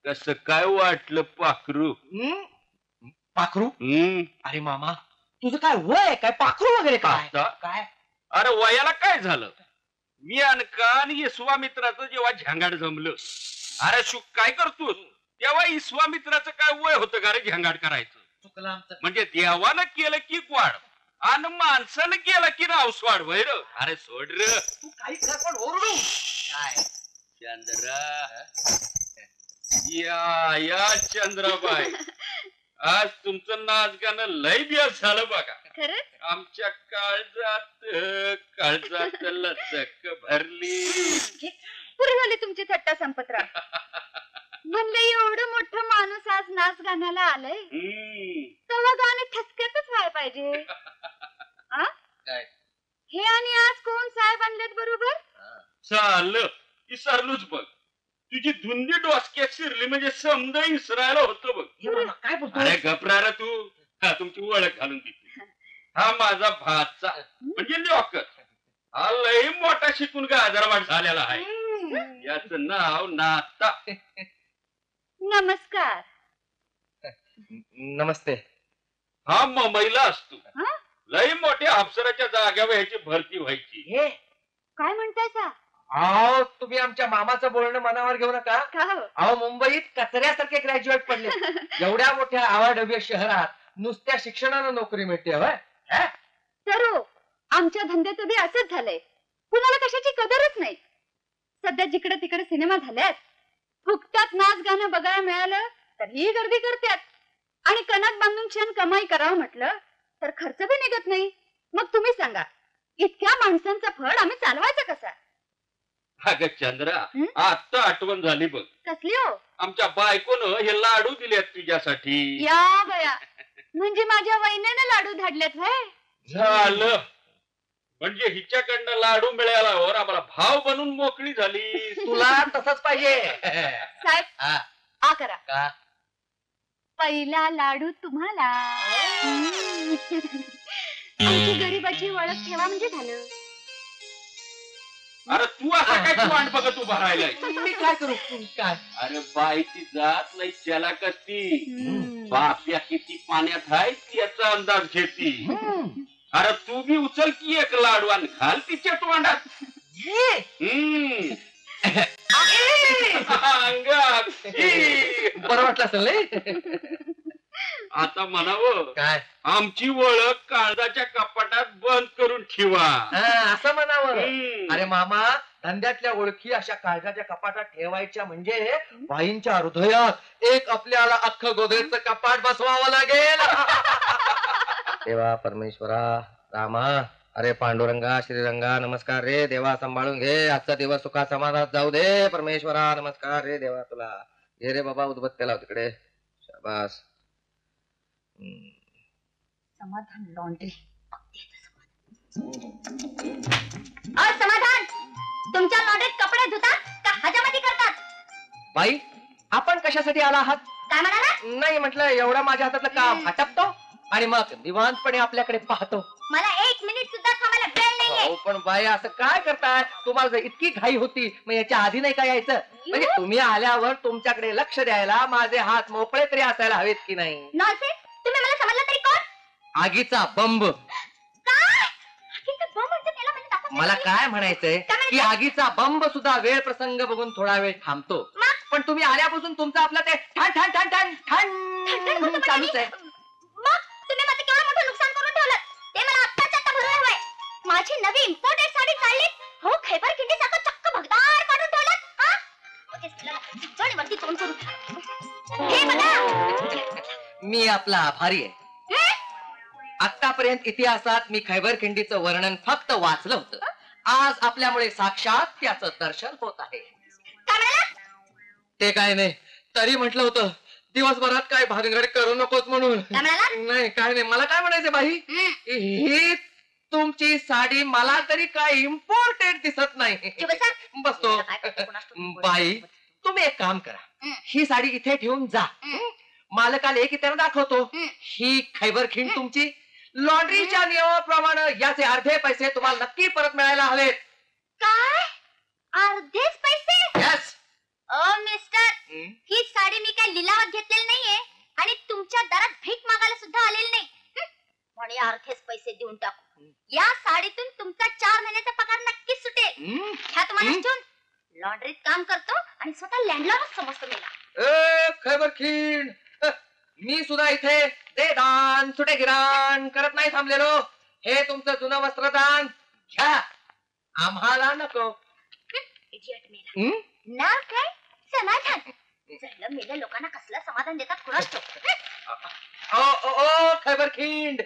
कसं काय वाटलं पाखरू? पाखरू? अरे मामा तुझं काय वय काय पाखरू वगैरे काय काय? अरे वयाला काय झालं? मी आणि विश्वामित्राचं जेव्हा झंगाड जमलं, अरे शुक काय करतोस? तेव्हा विश्वामित्राचं काय वय होतं का रे झंगाड करायचं? चुकलं आमचं. म्हणजे देवानं केलं की वाढ आणि माणसानं केलं की रावसवाड वैर. अरे सोड र, तू काही कर पण ओरडू काय? चंद्रा या चंद्राबाई, आज तुमचं नाच गाणं लय बेस झालं बघा. खरंच आमच्या काळजात लचक भरली. पुरी झाली तुमची थट्टा संपतराव. म्हणलं एवढं मोठं माणूस आज नाच गाण्याला आलंय, तेव्हा गाणं ठसक्यातच व्हाय पाहिजे. हे आणि आज कोण साहेब आणलेत बरोबर? चाललं विसरलोच बघ. तुझी धुंदी डोसक्यात शिरली म्हणजे समजा इसरायला होतं बघ. काय बोलतो? अरे घबरा तू. तुमची ओळख घालून देते. हा माझा भाचा म्हणजे लोकर. हा लय मोठा शिकून गाजरवाट झालेला आहे. याचं नाव नाता. नमस्कार. नमस्ते. हा मुंबईला असतो. लय मोठ्या अफसराच्या जाग्यावर ह्याची भरती व्हायची. हे काय म्हणताय सा? अहो तुम्ही आमच्या मामाचं बोलणं मनावर घेऊ नका. अहो मुंबईत कचऱ्यासारखे ग्रॅज्युएट पडले. एवढ्या मोठ्या आवाढव्य शहरात नुसत्या शिक्षणानं नोकरी मिळते. तर आमच्या धंद्यात बी असंच झालंय. कुणाला कशाची कदरच नाही. सध्या जिकडे तिकडे सिनेमा झाल्यात, फुकटात नाच गाणं बघायला मिळालं तर ही गर्दी करतात. आणि कणक बांधून छान कमाई करावं म्हटलं तर खर्च बी निघत नाही. मग तुम्ही सांगा, इतक्या माणसांचं फळ आम्ही चालवायचं कसा? अगं चंद्रा, आता आठवण झाली बघ. कसली हो? आमच्या बायकोनं हे लाडू दिलेत तुझ्यासाठी. या बया, म्हणजे माझ्या वहिनीने लाडू धाडलेत व्हय? झालं. म्हणजे हिच्याकडनं लाडू मिळाल्यावर आम्हाला भाव बनून मोकळी झाली. तुला तसंच पाहिजे साहेब. आ करा का? पहिला लाडू तुम्हाला. आमची गरीबाची ओळख ठेवा म्हणजे झालं. अरे तू आता काय वाट बघत उभा राहिलाय? मी काय करू? काय? अरे बाईची जात नाही चला कसती. बाप्या किती पाण्यात आहे याचा अंदाज घेती. अरे तू बी उचल की एक लाडू आणि घाल तिच्या तोंडात. बरं वाटलं असेल. आता म्हणावं काय? आमची ओळख काळजाच्या कपाटात बंद करून ठेवा. असं म्हणावं. अरे मामा, धंद्यातल्या ओळखी अशा काळजाच्या कपाटात ठेवायच्या म्हणजे बाईंच्या हृदयात एक आपल्याला अख्खं गोदरेजचं कपाट बसवावं लागेल. देवा परमेश्वरा रामा, अरे पांडुरंगा श्रीरंगा नमस्कार रे देवा. सांभाळून घे आजचा दिवस सुखा समाधानात जाऊ दे. परमेश्वरा नमस्कार रे देवा तुला. घे रे बाबा उदबत्त्या लाव तिकडे. शाबास. समाधान लॉन्ड्री. समाधान, तुमच्या लॉन्ड्रीत कपडे धुतात का हजामती करतात? बाई आपण कशासाठी आला आहात? काय म्हणाला? नाही म्हटलं एवढा माझ्या हातातलं काम हटपतो आणि मग निवांतपणे आपल्याकडे पाहतो. मला 1 मिनिट सुद्धा थांबायला वेळ नाहीये. पण बाई असं काय करताय? तुम्हाला जर इतकी घाई होती मग याच्या आधी नाही काय यायचं? म्हणजे तुम्ही आल्यावर तुमच्याकडे लक्ष द्यायला माझे हात मोकळे तरी असायला हवेत की नाही? नॉनसेन्स. तुम्ही मला समजलं तरी कोण? आगीचा बंब. काय? आगीचा बंब म्हणजे त्याला म्हणजे दाखवत मला काय म्हणायचंय की आगीचा बंब सुद्धा वेळ प्रसंग बघून थोडा वेळ थांबतो. पण तुम्ही आल्यापासून तुमचं आपलं ते ठण ठण ठण ठण ठण चालूच आहे. मग तुम्ही माझं केवढं मोठं नुकसान करून ठेवलं ते मला आत्ताच आता भरून हवंय. माझी नवी इम्पोर्टेड साडी काढली हो, खैबर खिंडीसारखं चक्क भगदार काढून ठेवलं. वरती तोंड करून हे बघा. मी आपला आभारी आहे. आतापर्यंत इतिहासात मी खैबर खिंडीचं वर्णन फक्त वाचलं होतं. आज आपल्यामुळे साक्षात त्याचं दर्शन होत आहे. ते काय नाही, तरी म्हटलं होतं दिवसभरात काय भानगड करू नकोस म्हणून. नाही काय नाही. मला काय म्हणायचं बाई, ही तुमची साडी मला तरी काय इम्पॉर्टेंट दिसत नाही. बसतो. बाई तुम्ही एक काम करा, ही साडी इथे ठेवून जा. मालकाला एक इथे दाखवतो. ही खैबर खिंड तुमची. लॉन्ड्रीच्या नियमाप्रमाणे याचे अर्धे पैसे तुम्हाला नक्की परत मिळायला हवेत. काय? अर्धेच पैसे? यस. ओ मिस्टर, ही साडी काय लिलावात घेतलेलं नाहीये आणि तुमच्या दारात भीक मागायला सुद्धा आलेलं नाही. म्हणे अर्धेच पैसे देऊन टाकू. या साडीतून तुमचा 4 महिन्याचा पगार नक्कीच सुटेल. ह्या तुम्हाला ठेवून लॉन्ड्रीत काम करतो आणि स्वतः लँडलॉर्डच समजतो मला. खैबर खिंड, मी सुद्धा इथे दे दान सुटे गिराण करत नाही थांबलेलो. हे तुमचं जुनं वस्त्रदान घ्या, आम्हाला नको. इडियट मेला. नाव काय? समाधान. जळलं मेल्या लोकांना कसलं समाधान देतात कुणास ठाऊक. ओ खैबर खिंड,